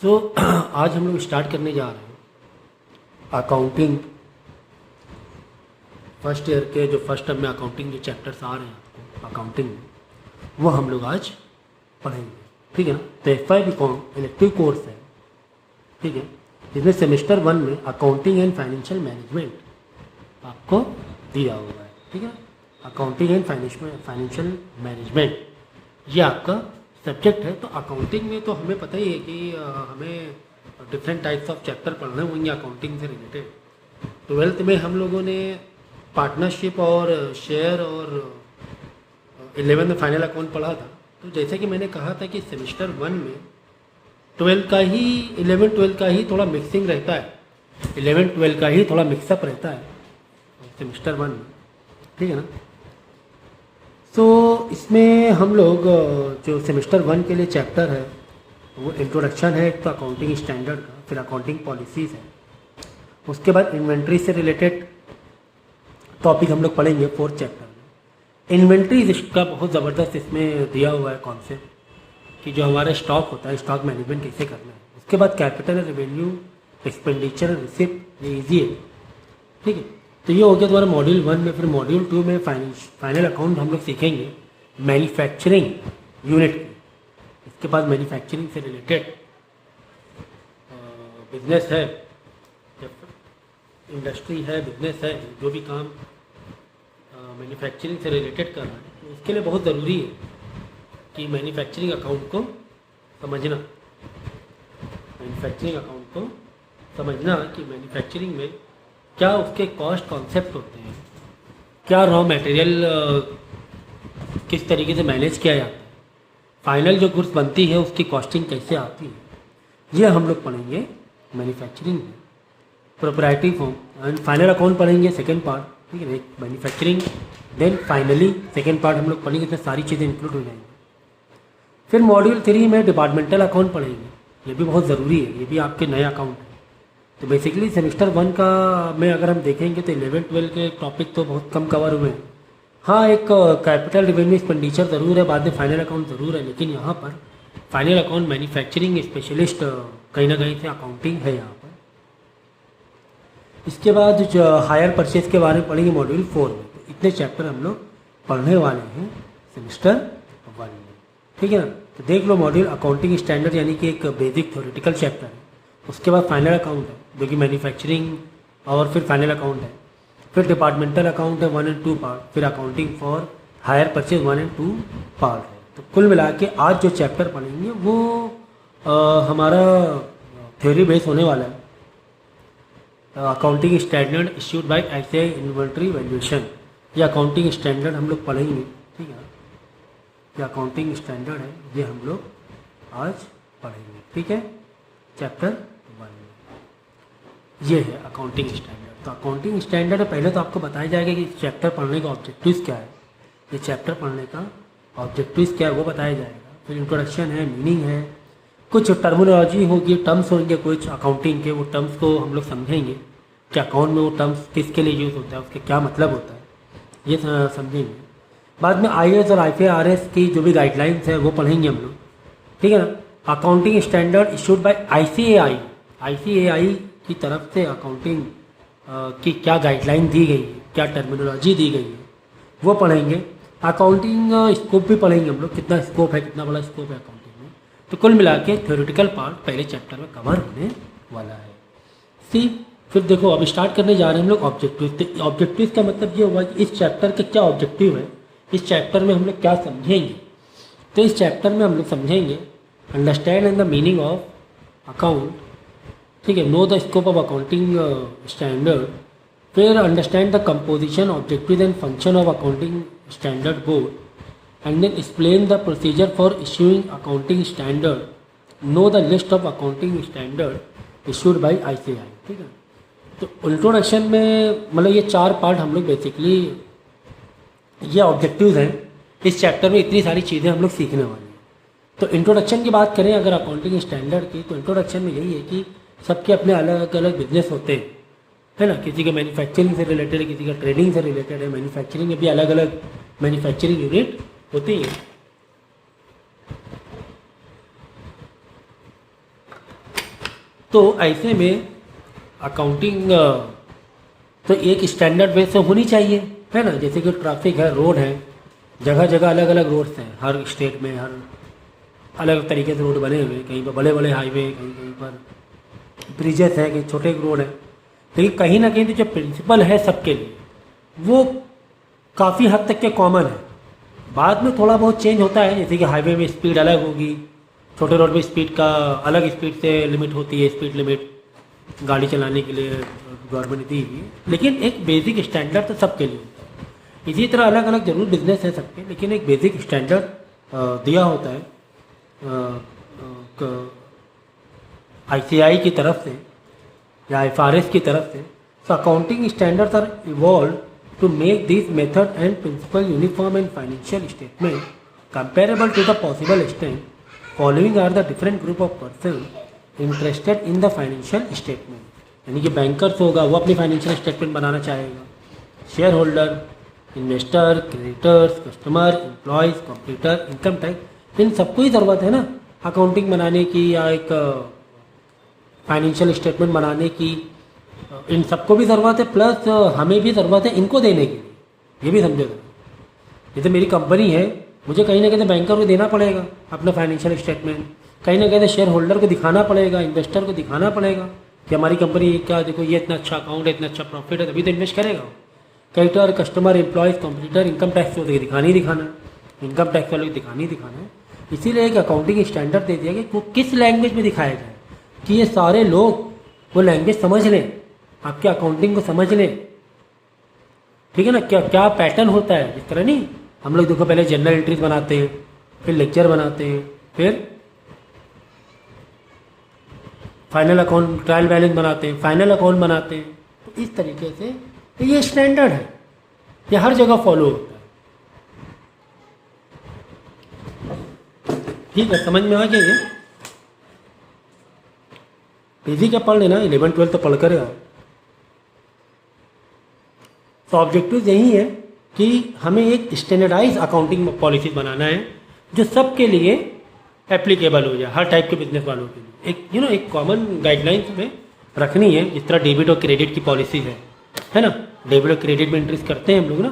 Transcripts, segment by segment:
सो आज हम लोग स्टार्ट करने जा रहे हैं अकाउंटिंग फर्स्ट ईयर के। जो फर्स्ट टर्म में अकाउंटिंग जो चैप्टर्स आ रहे हैं आपको अकाउंटिंग में, वो हम लोग आज पढ़ेंगे, ठीक है ना। तो एफ.वाई बीकॉम इलेक्टिव कोर्स है, ठीक है, जिसमें सेमेस्टर 1 में अकाउंटिंग एंड फाइनेंशियल मैनेजमेंट आपको दिया हुआ है, ठीक है। अकाउंटिंग एंड फाइनेंशियल मैनेजमेंट ये आपका सब्जेक्ट है। तो अकाउंटिंग में तो हमें पता ही है कि हमें डिफरेंट टाइप्स ऑफ चैप्टर पढ़ने होंगे अकाउंटिंग से रिलेटेड। 12th में हम लोगों ने पार्टनरशिप और शेयर और 11th में फाइनल अकाउंट पढ़ा था। तो जैसे कि मैंने कहा था कि सेमेस्टर 1 में 12 का ही 11 12 का ही थोड़ा मिक्सिंग रहता है, 11 12 का ही थोड़ा मिक्सअप रहता है सेमेस्टर 1 में, ठीक है ना। सो इसमें हम लोग जो सेमेस्टर 1 के लिए चैप्टर है वो इंट्रोडक्शन है, एक तो अकाउंटिंग स्टैंडर्ड का, फिर अकाउंटिंग पॉलिसीज़ है, उसके बाद इन्वेंट्री से रिलेटेड टॉपिक हम लोग पढ़ेंगे 4th चैप्टर में। इन्वेंट्री इसका बहुत ज़बरदस्त इसमें दिया हुआ है कॉन्सेप्ट कि जो हमारा स्टॉक होता है, स्टॉक मैनेजमेंट कैसे करना है। उसके बाद कैपिटल, रेवेन्यू, एक्सपेंडिचर, रिसिप्ट, ये ईजी है, ठीक है। तो ये हो गया तुम्हारा मॉड्यूल 1 में। फिर मॉड्यूल 2 में फाइनल अकाउंट हम लोग सीखेंगे मैन्युफैक्चरिंग यूनिट की। इसके बाद मैन्युफैक्चरिंग से रिलेटेड बिजनेस है, इंडस्ट्री है, बिजनेस है, जो भी काम मैन्युफैक्चरिंग से रिलेटेड कर रहा है, तो उसके लिए बहुत ज़रूरी है कि मैन्युफैक्चरिंग अकाउंट को समझना, मैन्युफैक्चरिंग अकाउंट को समझना कि मैन्युफैक्चरिंग में क्या उसके कॉस्ट कॉन्सेप्ट होते हैं, क्या रॉ मटेरियल किस तरीके से मैनेज किया जाता है, फाइनल जो गुड्स बनती है उसकी कॉस्टिंग कैसे आती है, ये हम लोग पढ़ेंगे मैन्युफैक्चरिंग में। Proprietary form and final account पढ़ेंगे सेकेंड पार्ट, ठीक है, manufacturing, then finally second part हम लोग पढ़ेंगे, इसमें सारी चीज़ें इंक्लूड हो जाएंगी। फिर मॉड्यूल 3 में डिपार्टमेंटल अकाउंट पढ़ेंगे, ये भी बहुत ज़रूरी है, ये भी आपके नए अकाउंट है। तो बेसिकली सेमेस्टर 1 का में अगर हम देखेंगे तो 11 12 के टॉपिक तो बहुत कम कवर हुए हैं। हाँ, एक कैपिटल, रेवेन्यू, एक्सपेंडिचर ज़रूर है, बाद में फाइनल अकाउंट ज़रूर है, लेकिन यहाँ पर फाइनल अकाउंट मैन्युफैक्चरिंग स्पेशलिस्ट कहीं ना कहीं से अकाउंटिंग है यहाँ पर। इसके बाद जो हायर परचेज के बारे में पढ़ेंगे मॉड्यूल 4 में। तो इतने चैप्टर हम लोग पढ़ने वाले हैं सेमेस्टर 1 में, ठीक है ना। तो देख लो, मॉड्यूल अकाउंटिंग स्टैंडर्ड यानी कि एक बेसिक थ्योरेटिकल चैप्टर है, उसके बाद फाइनल अकाउंट है जो कि मैन्युफैक्चरिंग, और फिर फाइनल अकाउंट है, फिर डिपार्टमेंटल अकाउंट है 1 और 2 पार्ट, फिर अकाउंटिंग फॉर हायर परचेज 1 और 2 पार्ट है। तो कुल मिला के आज जो चैप्टर पढ़ेंगे वो हमारा थ्योरी बेस होने वाला है, accounting standard issued by I inventory valuation. ये अकाउंटिंग स्टैंडर्ड हम लोग पढ़ेंगे, ठीक है। ये अकाउंटिंग स्टैंडर्ड है, ये हम लोग आज पढ़ेंगे, ठीक है, चैप्टर 1 में। ये है अकाउंटिंग स्टैंडर्ड। तो अकाउंटिंग स्टैंडर्ड पहले तो आपको बताया जाएगा कि चैप्टर पढ़ने का ऑब्जेक्टिव्स क्या है, ये चैप्टर पढ़ने का ऑब्जेक्टिव्स क्या है वो बताया जाएगा। फिर इंट्रोडक्शन है, मीनिंग है, कुछ टर्मिनोलॉजी होगी, टर्म्स होंगे कुछ अकाउंटिंग के, वो टर्म्स को हम लोग समझेंगे कि अकाउंट में वो टर्म्स किसके लिए यूज़ होता है, उसके क्या मतलब होता है, ये समझेंगे। बाद में IAS और IFRS की जो भी गाइडलाइंस है वो पढ़ेंगे हम लोग, ठीक है ना। Accounting standard issued by ICAI की तरफ से अकाउंटिंग की क्या गाइडलाइन दी गई है, क्या टर्मिनोलॉजी दी गई है, वो पढ़ेंगे। अकाउंटिंग स्कोप भी पढ़ेंगे हम लोग, कितना स्कोप है, कितना बड़ा स्कोप है अकाउंटिंग में। तो कुल मिला के थ्योरेटिकल पार्ट पहले चैप्टर में कवर होने वाला है। फिर देखो, अब स्टार्ट करने जा रहे हैं हम लोग ऑब्जेक्टिव। तो ऑब्जेक्टिव का मतलब ये हुआ कि इस चैप्टर के क्या ऑब्जेक्टिव है, इस चैप्टर में हम लोग क्या समझेंगे। तो इस चैप्टर में हम लोग समझेंगे understand and the meaning of account, ठीक है, know the scope of accounting standard, फिर understand the composition, objective and function of accounting standard board, and then explain the procedure for issuing accounting standard, know the list of accounting standard issued by ICAI, ठीक है। तो introduction में मतलब ये 4 part हम लोग basically, ये objectives हैं इस चैप्टर में, इतनी सारी चीज़ें हम लोग सीखने वाले हैं। तो इंट्रोडक्शन की बात करें अगर अकाउंटिंग स्टैंडर्ड की, तो इंट्रोडक्शन में यही है कि सबके अपने अलग अलग बिजनेस होते हैं, है ना। किसी का मैन्युफैक्चरिंग से रिलेटेड है, किसी का ट्रेडिंग से रिलेटेड है, मैन्युफैक्चरिंग में भी अलग अलग मैन्युफैक्चरिंग यूनिट होती है। तो ऐसे में अकाउंटिंग तो एक स्टैंडर्ड वे से होनी चाहिए, है ना। जैसे कि ट्रैफिक है, रोड है, जगह जगह अलग अलग रोड्स हैं, हर स्टेट में हर अलग तरीके से रोड बने हुए, कहीं पर बड़े बड़े हाईवे, कहीं कहीं पर ब्रिजेस है, कहीं छोटे रोड है। लेकिन कहीं ना कहीं तो जो प्रिंसिपल है सबके लिए वो काफ़ी हद तक के कॉमन है। बाद में थोड़ा बहुत चेंज होता है, जैसे कि हाईवे में स्पीड अलग होगी, छोटे रोड में स्पीड का अलग स्पीड से लिमिट होती है, स्पीड लिमिट गाड़ी चलाने के लिए गवर्नमेंट दी हुई है। लेकिन एक बेसिक स्टैंडर्ड तो सबके लिए होता है। इसी तरह अलग अलग जरूर बिजनेस है सबके, लेकिन एक बेसिक स्टैंडर्ड दिया होता है ICAI की तरफ से या FRS की तरफ से। So accounting standards are evolve to make these method and principle uniform and financial statement comparable to the possible extent. Following are the different group of persons interested in the financial statement. यानी कि bankers होगा, वो अपनी financial statement बनाना चाहेगा, share holder, investor, creditors, customer, employees, competitor, income tax, इन सबको ही ज़रूरत है ना अकाउंटिंग बनाने की या एक फाइनेंशियल स्टेटमेंट बनाने की। इन सबको भी ज़रूरत है, प्लस हमें भी ज़रूरत है इनको देने की, ये भी समझो। जैसे मेरी कंपनी है, मुझे कहीं ना कहीं बैंकर को देना पड़ेगा अपना फाइनेंशियल स्टेटमेंट, कहीं ना कहीं शेयर होल्डर को दिखाना पड़ेगा, इन्वेस्टर को दिखाना पड़ेगा कि हमारी कंपनी क्या, देखो ये इतना अच्छा अकाउंट है, इतना अच्छा प्रॉफिट है, तभी तो इन्वेस्ट करेगा। Creditor, customer, employees, competitor, income tax को दिखाना ही दिखाना है, इनकम टैक्स वाले को दिखाना ही दिखाना है। इसीलिए एक अकाउंटिंग स्टैंडर्ड दे दिया कि वो किस लैंग्वेज में दिखाया जाए कि ये सारे लोग वो लैंग्वेज समझ लें, आपके अकाउंटिंग को समझ लें, ठीक है ना। क्या क्या पैटर्न होता है, इस तरह नहीं हम लोग देखो पहले जनरल एंट्रीज बनाते हैं, फिर लेक्चर बनाते हैं, फिर फाइनल अकाउंट, ट्रायल बैलेंस बनाते हैं, फाइनल अकाउंट बनाते हैं। तो इस तरीके से तो ये स्टैंडर्ड है, ये हर जगह फॉलो होता है। ठीक है, समझ में आ गया ये। पीजी क्या पढ़ लेना, 11 12 तो पढ़ कर आओ। तो ऑब्जेक्टिव यही है कि हमें एक स्टैंडर्डाइज अकाउंटिंग पॉलिसी बनाना है जो सबके लिए एप्लीकेबल हो जाए, हर टाइप के बिजनेस वालों के लिए। एक एक कॉमन गाइडलाइंस में रखनी है, जिस तरह डेबिट और क्रेडिट की पॉलिसी है ना। डेबिट और क्रेडिट में इंट्रीज करते हैं हम लोग ना,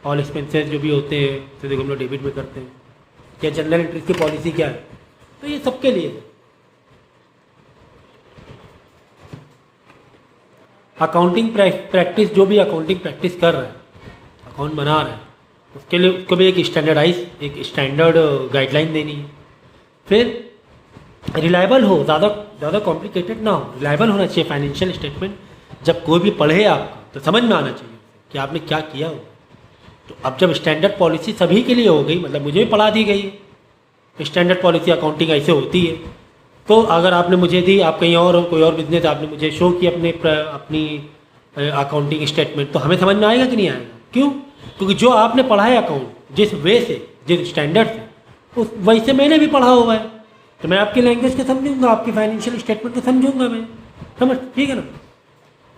ऑल एक्सपेंसेस जो भी होते हैं तो देखो हम लोग डेबिट में करते हैं। क्या जनरल इंट्रीज की पॉलिसी क्या है, तो ये सबके लिए है। अकाउंटिंग प्रैक्टिस, जो भी अकाउंटिंग प्रैक्टिस कर रहा है, अकाउंट बना रहा है, उसके लिए उसको भी एक स्टैंडर्ड गाइडलाइन देनी है। फिर रिलायबल हो, ज़्यादा कॉम्प्लिकेटेड ना हो, रिलायबल होना चाहिए फाइनेंशियल स्टेटमेंट। जब कोई भी पढ़े आपको तो समझ में आना चाहिए कि आपने क्या किया हो। तो अब जब स्टैंडर्ड पॉलिसी सभी के लिए हो गई, मतलब मुझे भी पढ़ा दी गई है स्टैंडर्ड पॉलिसी अकाउंटिंग ऐसे होती है, तो अगर आपने मुझे दी, आप कहीं और हो, कोई और बिजनेस, आपने मुझे शो की अपनी अकाउंटिंग स्टेटमेंट, तो हमें समझ में आएगा कि नहीं आएगा? क्यों? क्योंकि जो आपने पढ़ा है अकाउंट जिस वे से, जिस स्टैंडर्ड से, उस वैसे मैंने भी पढ़ा हुआ है, तो मैं आपकी लैंग्वेज को समझूंगा, आपकी फाइनेंशियल स्टेटमेंट को समझूंगा मैं, समझ, ठीक है ना।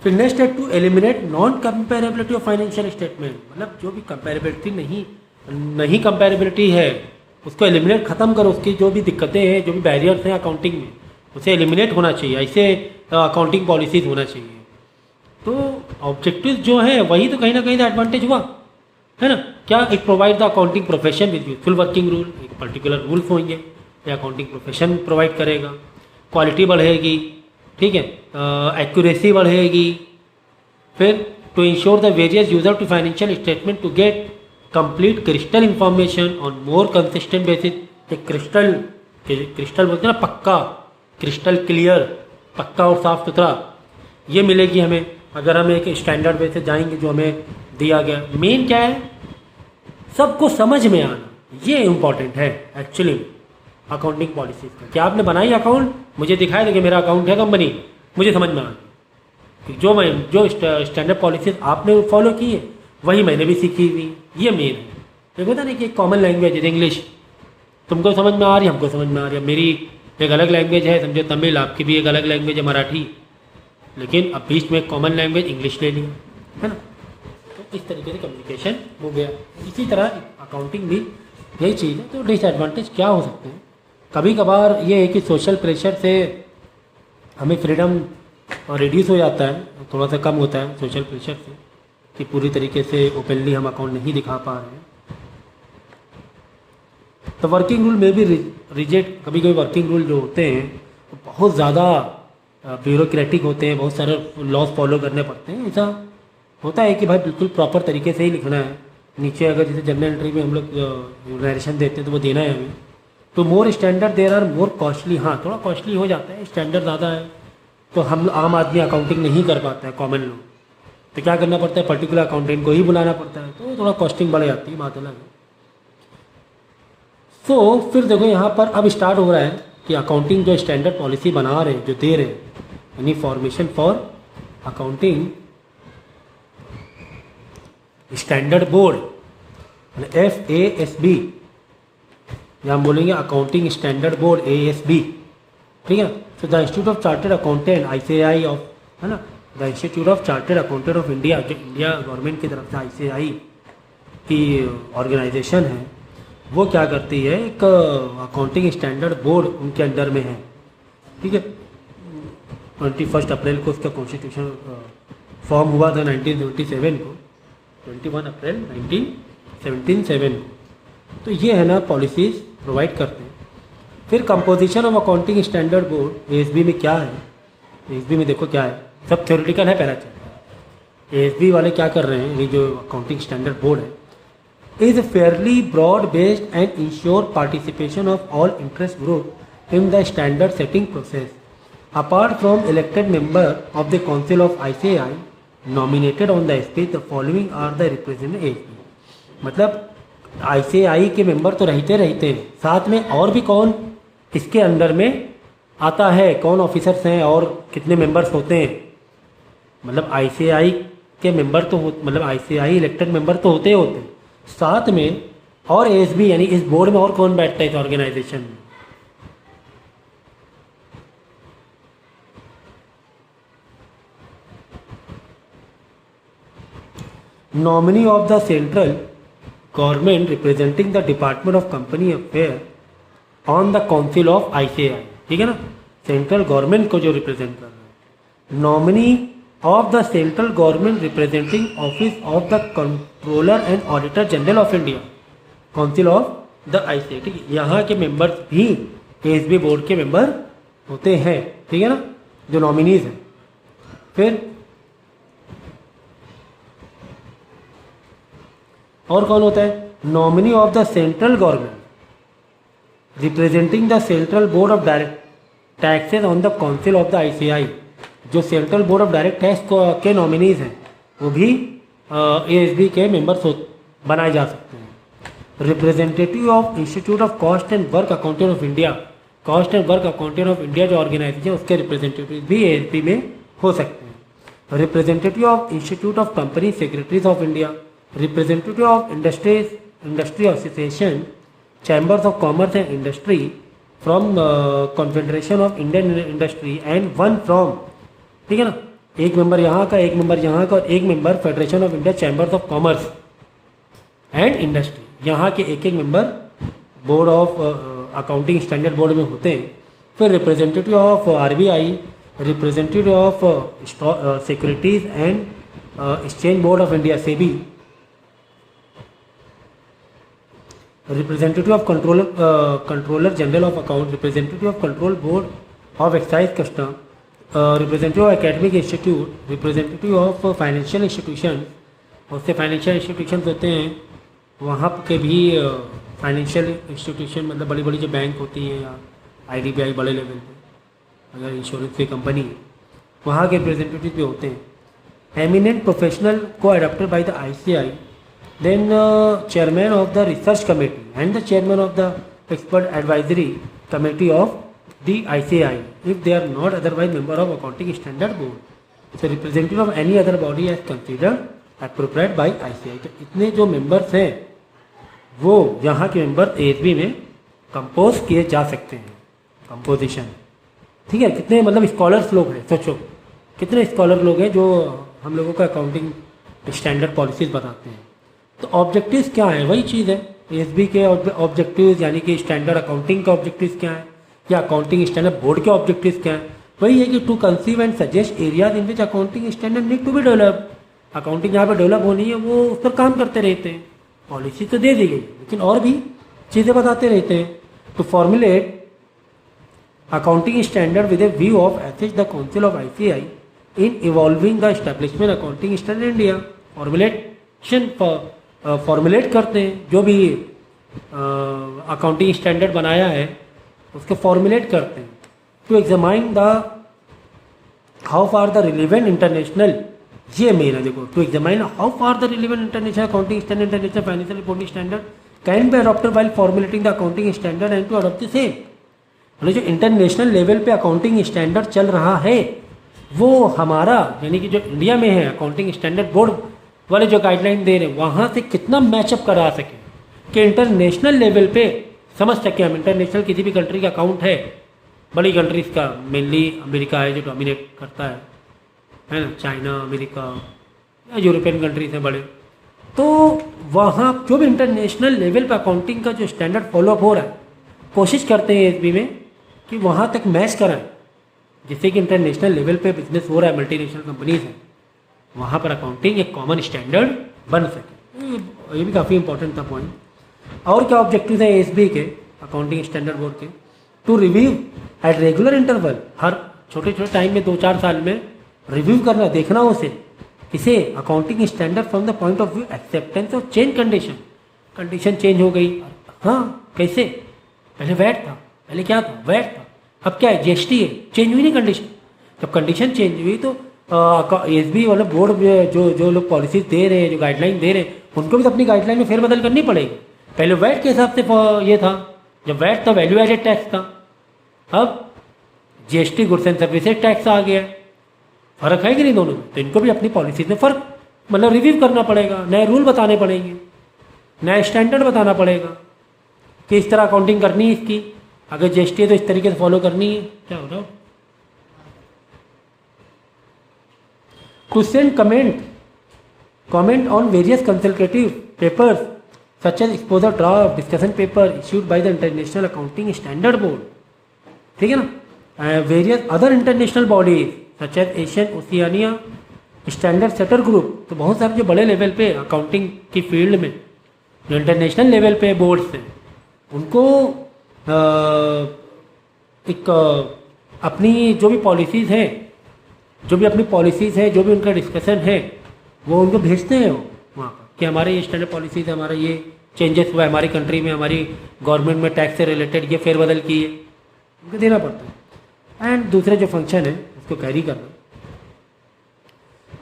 फिर नेक्स्ट है to eliminate non comparability of financial statement, मतलब जो भी कंपेरेबिलिटी नहीं कंपेरेबिलिटी है उसको एलिमिनेट, ख़त्म करो। उसकी जो भी दिक्कतें हैं, जो भी बैरियर्स हैं अकाउंटिंग में, उसे एलिमिनेट होना चाहिए। ऐसे अकाउंटिंग पॉलिसीज होना चाहिए। तो ऑब्जेक्टिव जो है वही तो कहीं ना कहीं एडवांटेज हुआ, है ना। क्या एक provide the accounting profession with useful working rule, एक पर्टिकुलर रूल्स होंगे, ये अकाउंटिंग प्रोफेशन प्रोवाइड करेगा। क्वालिटी बढ़ेगी, ठीक है, एक्यूरेसी बढ़ेगी। फिर to ensure the various user to financial statement to get complete crystal information on more consistent basis. एक क्रिस्टल बोलते हैं ना, पक्का, क्रिस्टल क्लियर, पक्का और साफ सुथरा, ये मिलेगी हमें अगर हम एक स्टैंडर्ड वे से जाएंगे जो हमें दिया गया। मेन क्या है, सबको समझ में आना, ये इम्पॉर्टेंट है एक्चुअली अकाउंटिंग पॉलिसीज का। क्या आपने बनाई अकाउंट, मुझे दिखाया था कि मेरा अकाउंट है कंपनी, मुझे समझ में आ गई जो स्टैंडर्ड पॉलिसीज आपने फॉलो की है वही मैंने भी सीखी हुई, ये मेन है। देखो ना कि एक कॉमन लैंग्वेज है इंग्लिश, तुमको समझ में आ रही है, हमको समझ में आ रही है। मेरी एक अलग लैंग्वेज है, समझो तमिल, आपकी भी एक अलग लैंग्वेज है मराठी, लेकिन अब बीच में एक कॉमन लैंग्वेज इंग्लिश ले लिया, है ना। तो इस तरीके से कम्युनिकेशन हो गया। इसी तरह अकाउंटिंग भी यही चीज़ है। तो डिसएडवांटेज क्या हो सकते हैं, कभी कभार ये है कि सोशल प्रेशर से हमें फ्रीडम रिड्यूस हो जाता है, थोड़ा सा कम होता है सोशल प्रेशर से, कि पूरी तरीके से ओपनली हम अकाउंट नहीं दिखा पा रहे हैं। तो वर्किंग रूल में भी रिजेक्ट, कभी कभी वर्किंग रूल जो होते हैं वो बहुत ज़्यादा ब्यूरोक्रेटिक होते हैं, बहुत सारे लॉज फॉलो करने पड़ते हैं। ऐसा होता है कि भाई बिल्कुल प्रॉपर तरीके से ही लिखना है। नीचे अगर जैसे जनरल एंट्री में हम लोग नरेशन देते हैं तो वो देना है हमें। तो more standard there are more costly, हाँ थोड़ा कॉस्टली हो जाता है, स्टैंडर्ड ज़्यादा है तो हम आम आदमी अकाउंटिंग नहीं कर पाता है, कॉमन लोग। तो क्या करना पड़ता है, पर्टिकुलर अकाउंटेंट को ही बुलाना पड़ता है, तो थोड़ा कॉस्टिंग बढ़ जाती है, बात अलग है। तो फिर देखो यहाँ पर अब स्टार्ट हो रहा है कि अकाउंटिंग जो स्टैंडर्ड पॉलिसी बना रहे हैं, जो दे रहे हैं, यानी formation for accounting standard board, FASB, या हम बोलेंगे अकाउंटिंग स्टैंडर्ड बोर्ड ASB, ठीक है। तो the institute of chartered accountant ICAI of, है ना, the institute of chartered accountant of India, जो इंडिया गवर्नमेंट की तरफ से ICAI की ऑर्गेनाइजेशन है, वो क्या करती है, एक अकाउंटिंग स्टैंडर्ड बोर्ड उनके अंडर में है, ठीक है। 21 अप्रैल को उसका कॉन्स्टिट्यूशन फॉर्म हुआ था 1977 को, 21 अप्रैल 1977 को। तो ये है ना पॉलिसीज़ प्रोवाइड करते हैं। फिर composition of accounting standard board ASB में क्या है, ASB में देखो क्या है, सब थ्योरेटिकल है पहला चैप्टर। ASB वाले क्या कर रहे हैं, ये जो अकाउंटिंग स्टैंडर्ड बोर्ड है, is fairly broad based and ensure participation of all interest group in the standard setting process. Apart from elected member of the council of ICAI nominated on the SP, the following are the representative ASB। मतलब ICAI के member तो रहते हैं, साथ में और भी कौन इसके अंडर में आता है, कौन ऑफिसर्स हैं और कितने मेंबर्स होते हैं। मतलब ICAI के मेंबर तो मतलब ICAI इलेक्टेड मेंबर तो होते हैं, साथ में और ASB यानी इस बोर्ड में और कौन बैठता है इस ऑर्गेनाइजेशन में। Nominee of the central government representing the department of company affair on the council of ICAI, ठीक है ना, सेंट्रल गवर्नमेंट को जो रिप्रेजेंट कर रहा है। Nominee of the central government representing office of the controller and auditor general of India, council of the ICAI, ठीक है। यहाँ के मेंबर्स भी ASB बोर्ड के मेंबर होते हैं, ठीक है ना, जो नॉमिनीज हैं। फिर और कौन होता है, nominee of the central government representing the central board of direct taxes on the council of the ICAI। जो central board of direct tax के नॉमिनीज हैं वो भी ASB के मेंबर्स बनाए जा सकते हैं। Representative of institute of cost and work accountant of India, cost and work accountant of India जो ऑर्गेनाइजेशन है उसके रिप्रेजेंटेटिव भी ASB में हो सकते हैं। Representative of institute of company secretaries of India, representative of industry association, chambers of commerce and industry from confederation of Indian industry and one from, ठीक है ना, एक मेंबर यहाँ का, एक मेंबर यहाँ का और एक member federation of India chambers of commerce and industry, यहाँ के एक एक member board of accounting standard board में होते हैं। फिर representative of RBI, representative of securities and exchange board of India SEBI, representative of controller general of account, representative of control board of excise custom, representative of academic institute, representative of financial institution, उससे financial institution होते हैं वहाँ के भी financial institution, मतलब बड़ी बड़ी जो बैंक होती हैं या IDBI बड़े लेवल पे, अगर इंश्योरेंस की कंपनी है वहाँ के रिप्रेजेंटेटिव भी होते हैं। एमिनेंट प्रोफेशनल को adopted by the ICAI, then chairman of the research committee and the chairman of the expert advisory committee of the ICAI if they are not otherwise member of accounting standard board, so representative of any other body as considered appropriate by ICAI। तो इतने जो members हैं वो यहाँ के member ASB में compose किए जा सकते हैं, कंपोजिशन, ठीक है। कितने मतलब स्कॉलर्स लोग हैं, सोचो कितने स्कॉलर लोग हैं जो हम लोगों का अकाउंटिंग स्टैंडर्ड पॉलिसीज बताते हैं। तो ऑब्जेक्टिव्स क्या है, वही चीज़ है ASB के ऑब्जेक्टिव्स, यानी कि स्टैंडर्ड अकाउंटिंग के ऑब्जेक्टिव्स क्या है या अकाउंटिंग स्टैंडर्ड बोर्ड के ऑब्जेक्टिव्स क्या हैं, वही है कि to conceive and suggest areas in which accounting standard need to be develop. Accounting जहाँ पर डेवलप होनी है वो उस पर काम करते रहते हैं। पॉलिसी तो दे दी गई लेकिन और भी चीज़ें बताते रहते हैं। To formulate accounting standard with a view of assist the council of ICI in evolving the establishment accounting standard in India। Formulate करते हैं जो भी अकाउंटिंग स्टैंडर्ड बनाया है उसके फॉर्मुलेट करते हैं। To examine the how far the relevant international, ये मेन है देखो, to examine how far the relevant international accounting standard international financial reporting standard can be adopted while formulating the accounting standard and to adopt the same. मतलब जो international level पे accounting standard चल रहा है वो हमारा यानी कि जो इंडिया में है अकाउंटिंग स्टैंडर्ड बोर्ड वाले जो गाइडलाइन दे रहे हैं वहाँ से कितना मैचअप करा सके कि इंटरनेशनल लेवल पे समझ सके हम। इंटरनेशनल किसी भी कंट्री का अकाउंट है, बड़ी कंट्रीज़ का, मेनली अमेरिका है जो डोमिनेट करता है ना, चाइना, अमेरिका या यूरोपियन कंट्रीज हैं बड़े, तो वहाँ जो भी इंटरनेशनल लेवल पे अकाउंटिंग का जो स्टैंडर्ड फॉलोअप हो रहा है कोशिश करते हैं एसबी में कि वहाँ तक मैच कराएं जिससे कि इंटरनेशनल लेवल पे बिजनेस हो रहा है, मल्टीनेशनल कंपनीज हैं, वहाँ पर अकाउंटिंग एक कॉमन स्टैंडर्ड बन सके। ये भी काफ़ी इंपॉर्टेंट था पॉइंट। और क्या ऑब्जेक्टिव है एसबी के अकाउंटिंग स्टैंडर्ड बोर्ड के? To review at regular interval, हर छोटे छोटे टाइम में 2-4 साल में रिव्यू करना, देखना उसे किसे accounting standard from the point of view acceptance और चेंज कंडीशन। कंडीशन चेंज हो गई, हाँ कैसे? पहले वैट था, पहले क्या था? वैट था, अब क्या है? जीएसटी है, चेंज हुई नहीं कंडीशन। जब कंडीशन चेंज हुई तो एसबी वाला बोर्ड जो लोग पॉलिसीज दे रहे हैं, जो गाइडलाइन दे रहे हैं, उनको भी तो अपनी गाइडलाइन में फेरबदल करनी पड़ेगी। पहले वैट के हिसाब से ये था, जब वैट था वैल्यू एडेड टैक्स था, अब GST goods and services tax आ गया है। फर्क है कि नहीं दोनों में? तो इनको भी अपनी पॉलिसीज में फ़र्क मतलब रिव्यू करना पड़ेगा, नए रूल बताने पड़ेंगे, नया स्टैंडर्ड बताना पड़ेगा कि इस तरह अकाउंटिंग करनी है इसकी, अगर जीएसटी है तो इस तरीके से फॉलो करनी है। क्या हो रहा है? To send comment on various consultative papers such as exposure draft discussion paper issued by the international accounting standard board, ठीक है ना, various other international bodies such as Asian Oceania standard setter group. तो बहुत सारे जो बड़े level पे accounting की फील्ड में जो इंटरनेशनल लेवल पे बोर्ड्स हैं उनको एक अपनी जो भी पॉलिसीज़ हैं, जो भी उनका डिस्कशन है वो उनको भेजते हैं वहाँ पर कि हमारे ये स्टैंडर्ड पॉलिसीज़ है, हमारा ये चेंजेस हुआ है हमारी कंट्री में, हमारी गवर्नमेंट में टैक्स से रिलेटेड ये फेरबदल की है, उनको देना पड़ता है। एंड दूसरे जो फंक्शन है उसको कैरी करना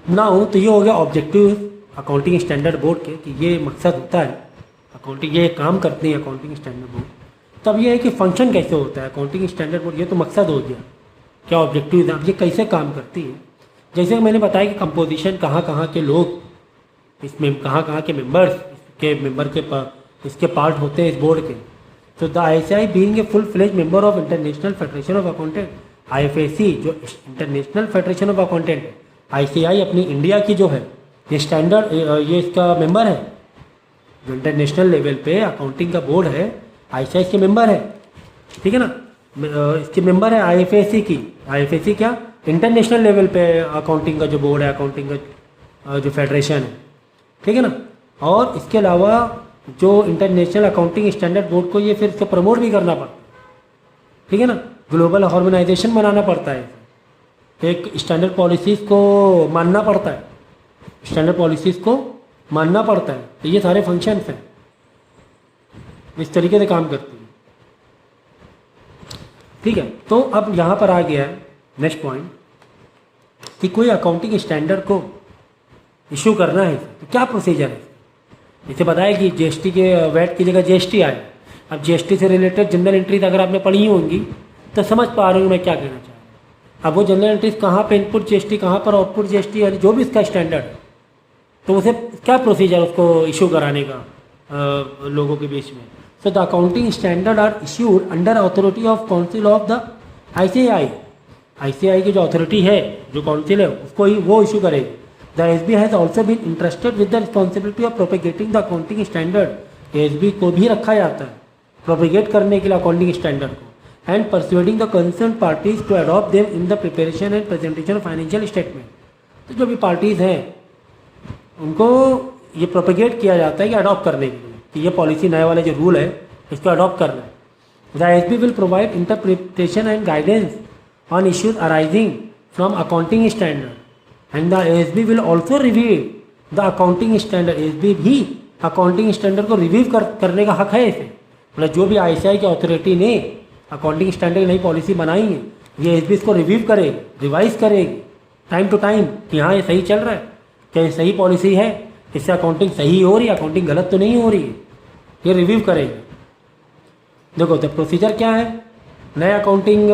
ना हो, तो ये हो गया ऑब्जेक्टिव अकाउंटिंग स्टैंडर्ड बोर्ड के कि ये मकसद होता है अकाउंटिंग, ये काम करते हैं अकाउंटिंग स्टैंडर्ड बोर्ड। तब ये है कि फंक्शन कैसे होता है अकाउंटिंग स्टैंडर्ड बोर्ड, ये तो मकसद हो गया, क्या ऑब्जेक्टिव है, अब ये कैसे काम करती है। जैसे मैंने बताया कि कंपोजिशन कहाँ के लोग इसमें, कहाँ के मेंबर्स इसके पार्ट होते हैं इस बोर्ड के। तो the ICI being a full fledge member of international federation of accountant, IFAC जो इंटरनेशनल फेडरेशन ऑफ अकाउंटेंट है, ICI अपनी इंडिया की जो है ये स्टैंडर्ड ये इसका मेंबर है, जो इंटरनेशनल लेवल पे अकाउंटिंग का बोर्ड है ICI इसके मेंबर है, ठीक है ना, इसके मेंबर है IFAC की। IFAC क्या? इंटरनेशनल लेवल पे अकाउंटिंग का जो बोर्ड है, अकाउंटिंग का जो फेडरेशन है, ठीक है ना। और इसके अलावा जो इंटरनेशनल अकाउंटिंग स्टैंडर्ड बोर्ड को ये फिर इसको प्रमोट भी करना पड़ता है, ठीक है ना, ग्लोबल हार्मोनाइजेशन बनाना पड़ता है, एक स्टैंडर्ड पॉलिसीज़ को मानना पड़ता है, स्टैंडर्ड पॉलिसीज़ को मानना पड़ता है। तो ये सारे फंक्शंस हैं, इस तरीके से काम करती है, ठीक है। तो अब यहाँ पर आ गया है नेक्स्ट पॉइंट कि कोई अकाउंटिंग स्टैंडर्ड को इशू करना है तो क्या प्रोसीजर है। जैसे बताया कि जीएसटी के वैट की जगह जीएसटी आए, अब जीएसटी से रिलेटेड जनरल एंट्रीज अगर आपने पढ़ी होंगी तो समझ पा रहे हूँ मैं क्या कहना चाह रहा हूँ। अब वो जनरल एंट्रीज कहाँ पे इनपुट जीएसटी, कहाँ पर आउटपुट जीएसटी, यानी जो भी इसका स्टैंडर्ड है, तो उसे क्या प्रोसीजर उसको इशू कराने का लोगों के बीच में। So the accounting standard are issued under authority of council of the ICI। ICI की जो अथॉरिटी है, जो काउंसिल है, उसको ही वो इशू करेगी। The SB has also been interested with the responsibility of propagating the accounting standard. SB को भी रखा जाता है प्रोपेगेट करने के लिए अकाउंटिंग स्टैंडर्ड को, and persuading the concerned parties to adopt them in the preparation and presentation of financial statement। तो जो भी पार्टीज़ हैं उनको ये प्रोपेगेट किया जाता है कि अडॉप्ट करने के लिए कि ये पॉलिसी नए वाले जो रूल है इसको अडॉप्ट करना है। The S B will provide interpretation and guidance on issues arising from accounting standard and the S B will also review the accounting standard. SB भी अकाउंटिंग स्टैंडर्ड को रिव्यू करने का हक है इसे। मतलब जो भी आईसीआई की अथॉरिटी ने अकाउंटिंग स्टैंडर्ड नई पॉलिसी बनाई है ये एसबी इसको रिव्यू करेगी, रिवाइज करेगी टाइम टू टाइम कि हाँ ये सही चल रहा है, क्या ये सही पॉलिसी है, इससे अकाउंटिंग सही हो रही है, अकाउंटिंग गलत तो नहीं हो रही है, ये रिव्यू करेगी। देखो तो प्रोसीजर क्या है नए अकाउंटिंग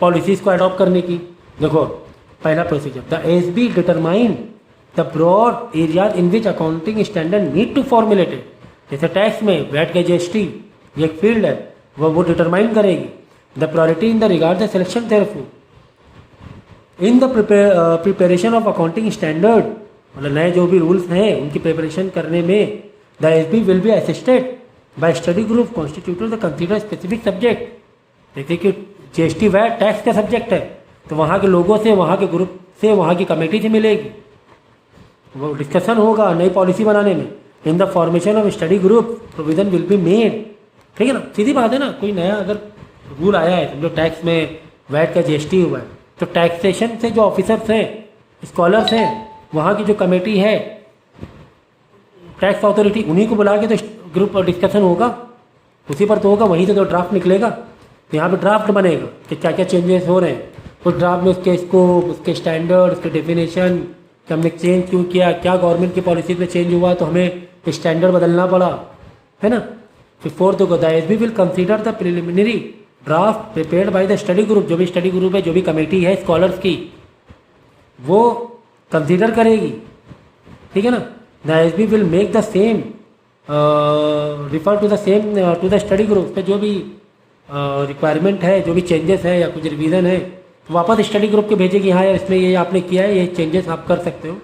पॉलिसीज़ को अडॉप्ट करने की। देखो पहला procedure, the S B determine the broad areas in which accounting standard need to formulated. जैसे टैक्स में वैट के जीएसटी ये एक फील्ड है वो डिटरमाइन करेगी। The priority in the regard the selection therefore in the preparation of accounting standard. मतलब नए जो भी रूल्स हैं उनकी प्रिपरेशन करने में the S B will be assisted by study group constituted the consider specific subject. जैसे कि जीएसटी वैट टैक्स का सब्जेक्ट है तो वहाँ के लोगों से, वहाँ के ग्रुप से, वहाँ की कमेटी से मिलेगी, वो डिस्कशन होगा नई पॉलिसी बनाने में। In the formation of study group provision will be made. ठीक है ना, सीधी बात है ना। कोई नया अगर रूल आया है समझो टैक्स में वैट का जीएसटी हुआ है तो टैक्सेशन से जो ऑफिसर्स हैं, स्कॉलर्स हैं, वहाँ की जो कमेटी है टैक्स अथॉरिटी, उन्हीं को बुला के तो ग्रुप डिस्कशन होगा, उसी पर तो होगा, वहीं से तो ड्राफ्ट निकलेगा। तो यहाँ पे ड्राफ्ट बनेगा कि क्या क्या चेंजेस हो रहे हैं उस ड्राफ्ट में, उसके स्कोप, उसके स्टैंडर्ड, उसके डेफिनेशन कि हमने चेंज क्यों किया, क्या गवर्नमेंट की पॉलिसी में चेंज हुआ तो हमें स्टैंडर्ड बदलना पड़ा, है ना। फिर फोर्थ को the S B will consider the preliminary draft prepared by the study group. जो भी स्टडी ग्रुप है, जो भी कमेटी है स्कॉलर्स की, वो कंसीडर करेगी। ठीक है ना। The S B will make the same refer to the same to the study group पे जो भी रिक्वायरमेंट है, जो भी चेंजेस है या कुछ रिवीजन है तो वापस स्टडी ग्रुप के भेजेगी, हाँ यार इसमें ये आपने किया है, ये चेंजेस आप कर सकते हो।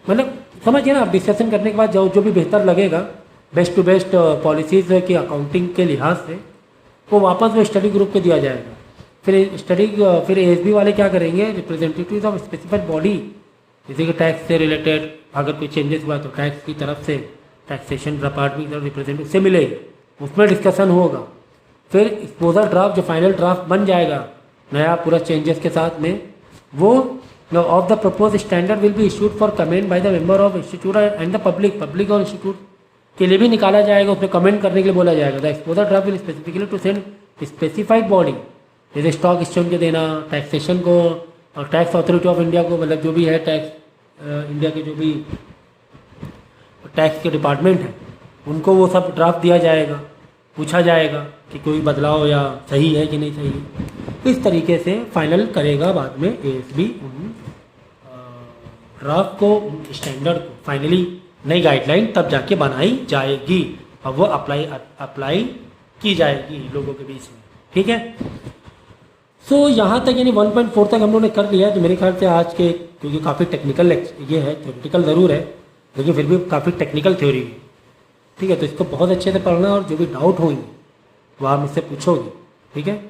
मतलब समझिए ना, आप डिस्कशन करने के बाद जो भी बेहतर लगेगा बेस्ट टू बेस्ट पॉलिसीज़ की अकाउंटिंग के लिहाज से वो वापस वो स्टडी ग्रुप को दिया जाएगा। फिर एसबी वाले क्या करेंगे, रिप्रेजेंटेटिव ऑफ स्पेसिफाइड बॉडी, जैसे कि टैक्स से रिलेटेड अगर कोई चेंजेस हुआ तो टैक्स की तरफ से टैक्सेशन डिपार्टमेंट की रिप्रेजेंटेटिव से मिलेगी, उसमें डिस्कशन होगा। फिर एक्सपोजर ड्राफ्ट जो फाइनल ड्राफ्ट बन जाएगा नया पूरा चेंजेस के साथ में, वो of the propose standard will be issued for comment by the member of institute and the public और इंस्टीट्यूट के लिए भी निकाला जाएगा, उसमें कमेंट करने के लिए बोला जाएगा। The exposure draft will specifically to send specified body, जैसे स्टॉक एक्सचेंज को देना, टैक्सेशन को और टैक्स अथॉरिटी ऑफ इंडिया को, मतलब जो भी है टैक्स इंडिया के जो भी टैक्स के डिपार्टमेंट हैं उनको वो सब ड्राफ्ट दिया जाएगा, पूछा जाएगा कि कोई बदलाव या सही है कि नहीं सही है। इस तरीके से फाइनल करेगा बाद में एएसबी उन ड्राफ्ट को, उन स्टैंडर्ड को फाइनली नई गाइडलाइन तब जाके बनाई जाएगी और वो अप्लाई की जाएगी लोगों के बीच में। ठीक है। सो यहाँ तक यानी 1.4 तक हम लोगों ने कर लिया है। तो मेरे ख्याल से आज के, क्योंकि काफ़ी टेक्निकल ये है, थ्योरेटिकल ज़रूर है लेकिन फिर भी काफ़ी टेक्निकल थ्योरी है। ठीक है, तो इसको बहुत अच्छे से पढ़ना और जो भी डाउट होंगे वो आप मुझसे पूछोगे। ठीक है।